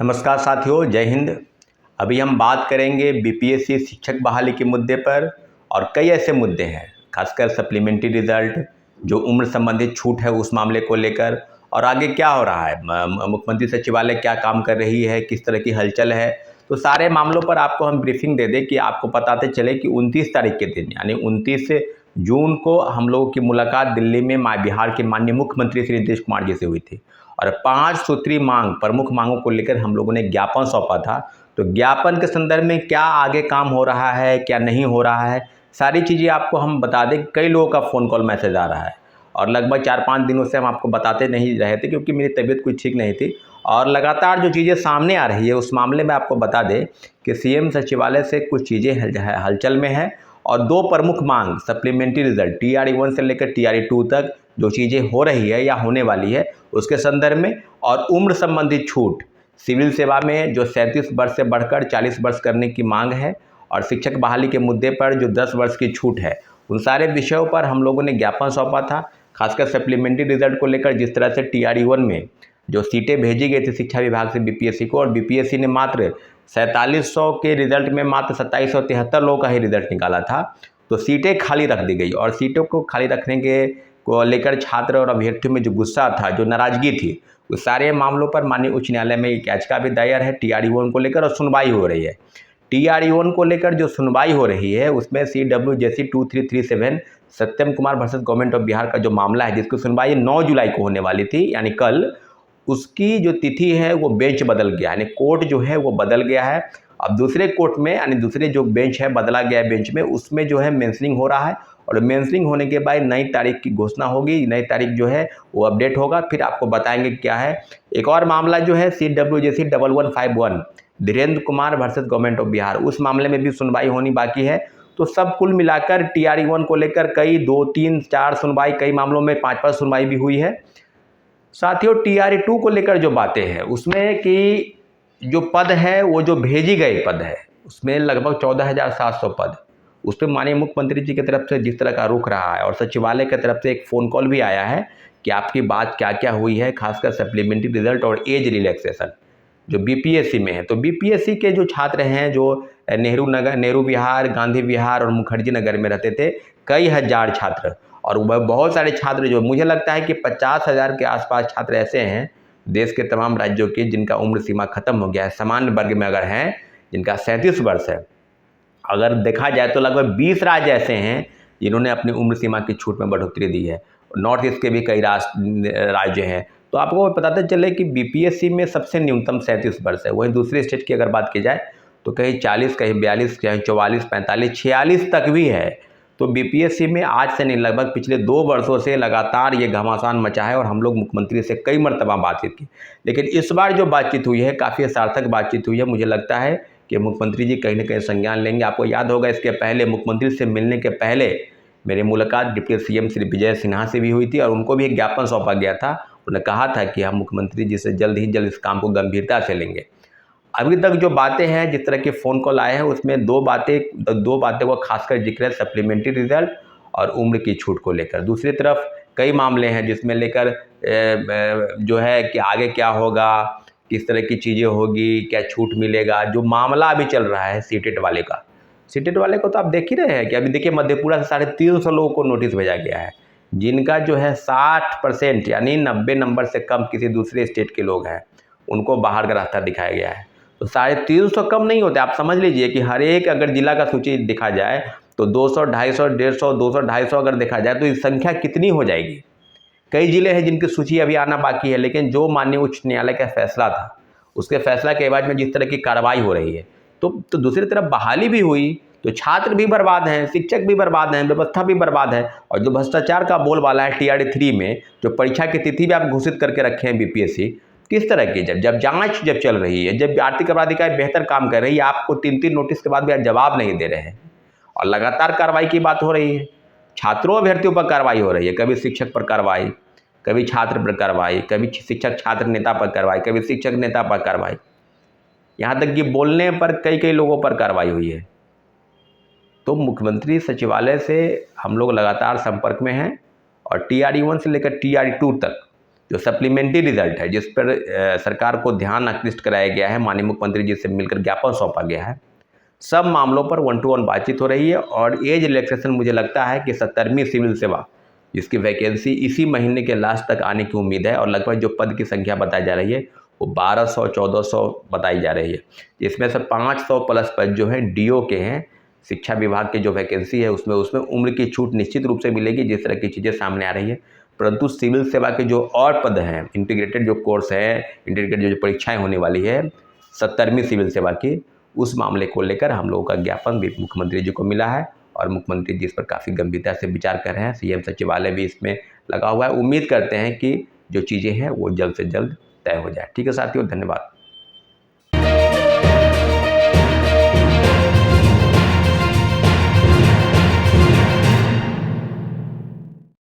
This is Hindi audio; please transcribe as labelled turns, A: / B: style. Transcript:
A: नमस्कार साथियों, जय हिंद। अभी हम बात करेंगे बीपीएससी शिक्षक बहाली के मुद्दे पर और कई ऐसे मुद्दे हैं, खासकर सप्लीमेंट्री रिजल्ट, जो उम्र संबंधित छूट है उस मामले को लेकर, और आगे क्या हो रहा है, मुख्यमंत्री सचिवालय क्या काम कर रही है, किस तरह की हलचल है। तो सारे मामलों पर आपको हम ब्रीफिंग दे दें कि आपको बताते चले कि 29 तारीख के दिन यानी 29 जून को हम लोगों की मुलाकात दिल्ली में बिहार के माननीय मुख्यमंत्री श्री नीतीश कुमार जी से हुई थी और 5 सूत्री मांग, प्रमुख मांगों को लेकर हम लोगों ने ज्ञापन सौंपा था। तो ज्ञापन के संदर्भ में क्या आगे काम हो रहा है, क्या नहीं हो रहा है, सारी चीज़ें आपको हम बता दें। कई लोगों का फ़ोन कॉल मैसेज आ रहा है और लगभग 4-5 दिनों से हम आपको बताते नहीं रहे थे क्योंकि मेरी तबीयत कुछ ठीक नहीं थी और लगातार जो चीज़ें सामने आ रही है उस मामले में आपको बता दें कि सीएम सचिवालय से कुछ चीज़ें हलचल में है और 2 प्रमुख मांग सप्लीमेंट्री रिजल्ट TRE-1 से लेकर TRE-2 तक जो चीज़ें हो रही है या होने वाली है उसके संदर्भ में, और उम्र संबंधित छूट सिविल सेवा में जो 37 वर्ष से बढ़कर 40 वर्ष करने की मांग है और शिक्षक बहाली के मुद्दे पर जो 10 वर्ष की छूट है, उन सारे विषयों पर हम लोगों ने ज्ञापन सौंपा था। खासकर सप्लीमेंट्री रिजल्ट को लेकर जिस तरह से TRE-1 में जो सीटें भेजी गई थी शिक्षा विभाग से बीपीएससी को, और बीपीएससी ने मात्र 4700 के रिजल्ट में मात्र 2773 लोगों का ही रिजल्ट निकाला था, तो सीटें खाली रख दी गई और सीटों को खाली रखने के को लेकर छात्र और अभ्यर्थियों में जो गुस्सा था, जो नाराजगी थी, उस सारे मामलों पर माननीय उच्च न्यायालय में एक याचिका भी दायर है TRE-1 को लेकर और सुनवाई हो रही है। TRE-1 को लेकर जो सुनवाई हो रही है उसमें CWJC 2337 Satyam Kumar versus government of Bihar का जो मामला है, जिसकी सुनवाई 9 जुलाई को होने वाली थी यानी कल, उसकी जो तिथि है वो बेंच बदल गया, यानी कोर्ट जो है वो बदल गया है। अब दूसरे कोर्ट में यानी दूसरे जो बेंच है, बदला गया बेंच में, उसमें जो है मेंशनिंग हो रहा है और मेंशनिंग होने के बाद नई तारीख की घोषणा होगी। नई तारीख जो है वो अपडेट होगा, फिर आपको बताएंगे क्या है। एक और मामला जो है CWJC 1151 Dhirendra Kumar versus government of Bihar, उस मामले में भी सुनवाई होनी बाकी है। तो सब कुल मिलाकर TRE-1 को लेकर कई 2, 3, 4 सुनवाई, कई मामलों में 5-5 सुनवाई भी हुई है। साथियों, TRE-2 को लेकर जो बातें हैं उसमें कि जो पद है वो जो भेजी गए पद है उसमें लगभग 14,700 पद, उस पर माननीय मुख्यमंत्री जी की तरफ से जिस तरह का रुख रहा है और सचिवालय की तरफ से एक फ़ोन कॉल भी आया है कि आपकी बात क्या क्या हुई है, खासकर सप्लीमेंट्री रिजल्ट और एज रिलैक्सेशन जो बीपीएससी में है। तो बीपीएससी के जो छात्र हैं जो नेहरू विहार, गांधी विहार और मुखर्जी नगर में रहते थे, कई हजार छात्र, और वह बहुत सारे छात्र, जो मुझे लगता है कि 50,000 के आसपास छात्र ऐसे हैं देश के तमाम राज्यों के जिनका उम्र सीमा खत्म हो गया है। सामान्य वर्ग में अगर हैं जिनका 37 वर्ष है, अगर देखा जाए तो लगभग 20 राज्य ऐसे हैं जिन्होंने अपनी उम्र सीमा की छूट में बढ़ोतरी दी है। नॉर्थ ईस्ट के भी कई राज्य हैं। तो आपको बताते चले कि बीपीएससी में सबसे न्यूनतम 37 वर्ष है। वहीं दूसरे स्टेट की अगर बात की जाए तो कहीं 40, कहीं 42, कहीं 44, 45, 46 तक भी है। तो बीपीएससी में आज से नहीं, लगभग पिछले 2 वर्षों से लगातार ये घमासान मचा है और हम लोग मुख्यमंत्री से कई मरतबा बातचीत की, लेकिन इस बार जो बातचीत हुई है काफ़ी सार्थक बातचीत हुई है। मुझे लगता है कि मुख्यमंत्री जी कहीं ना कहीं संज्ञान लेंगे। आपको याद होगा इसके पहले, मुख्यमंत्री से मिलने के पहले मेरी मुलाकात डिप्टी सीएम श्री विजय सिन्हा से भी हुई थी और उनको भी एक ज्ञापन सौंपा गया था। उन्होंने कहा था कि हम मुख्यमंत्री जी से जल्द ही जल्द इस काम को गंभीरता से लेंगे। अभी तक जो बातें हैं, जिस तरह के फ़ोन कॉल आए हैं, उसमें दो बातें को खासकर जिक्र है, सप्लीमेंट्री रिजल्ट और उम्र की छूट को लेकर। दूसरी तरफ कई मामले हैं जिसमें लेकर जो है कि आगे क्या होगा, किस तरह की चीज़ें होगी, क्या छूट मिलेगा। जो मामला अभी चल रहा है सीटेट वाले का, सीटेट वाले को तो आप देख ही रहे हैं कि अभी देखिए मधेपुरा से 350 लोगों को नोटिस भेजा गया है, जिनका जो है 60% यानी 90 नंबर से कम किसी दूसरे स्टेट के लोग हैं, उनको बाहर का रास्ता दिखाया गया है। तो 350 कम नहीं होते। आप समझ लीजिए कि हर एक अगर जिला का सूची देखा जाए तो 200, 250, 150, 200, 250 अगर देखा जाए तो इस संख्या कितनी हो जाएगी। कई जिले हैं जिनकी सूची अभी आना बाकी है, लेकिन जो माननीय उच्च न्यायालय का फैसला था, उसके फैसला के बाद में जिस तरह की कार्रवाई हो रही है, तो दूसरी तरफ बहाली भी हुई तो छात्र भी बर्बाद हैं, शिक्षक भी बर्बाद हैं, व्यवस्था भी बर्बाद है। और जो भ्रष्टाचार का बोलबाला है TRE-3 में, जो परीक्षा की तिथि भी आप घोषित करके रखे हैं बीपीएससी, किस तरह की जब जांच चल रही है, जब आर्थिक अपराध इकाई बेहतर काम कर रही है, आपको 3-3 नोटिस के बाद भी आप जवाब नहीं दे रहे हैं और लगातार कार्रवाई की बात हो रही है। छात्रों अभ्यर्थियों पर कार्रवाई हो रही है, कभी शिक्षक पर कार्रवाई, कभी छात्र पर कार्रवाई, कभी शिक्षक छात्र नेता पर कार्रवाई, कभी शिक्षक नेता पर कार्रवाई, यहाँ तक कि बोलने पर कई लोगों पर कार्रवाई हुई है। तो मुख्यमंत्री सचिवालय से हम लोग लगातार संपर्क में हैं और TRE-1 से लेकर TRE-2 तक जो सप्लीमेंट्री रिजल्ट है जिस पर सरकार को ध्यान आकृष्ट कराया गया है, माननीय मुख्यमंत्री जी से मिलकर ज्ञापन सौंपा गया है, सब मामलों पर 1 to 1 बातचीत हो रही है। और एज रिलैक्सेशन मुझे लगता है कि 70वीं सिविल सेवा जिसकी वैकेंसी इसी महीने के लास्ट तक आने की उम्मीद है, और लगभग जो पद की संख्या बताई जा रही है वो 1200-1400 बताई जा रही है। इसमें से 500 प्लस पद जो हैं डीओ के हैं। शिक्षा विभाग की जो वैकेंसी है उसमें उम्र की छूट निश्चित रूप से मिलेगी, जिस तरह की चीज़ें सामने आ रही है। परंतु सिविल सेवा के जो और पद हैं, इंटीग्रेटेड जो कोर्स है, इंटीग्रेटेड जो परीक्षाएं होने वाली है 70वीं सिविल सेवा की, उस मामले को लेकर हम लोगों का ज्ञापन भी मुख्यमंत्री जी को मिला है और मुख्यमंत्री जी इस पर काफ़ी गंभीरता से विचार कर रहे हैं। सीएम सचिवालय भी इसमें लगा हुआ है। उम्मीद करते हैं कि जो चीज़ें हैं वो जल्द से जल्द तय हो जाए। ठीक है साथियों, धन्यवाद।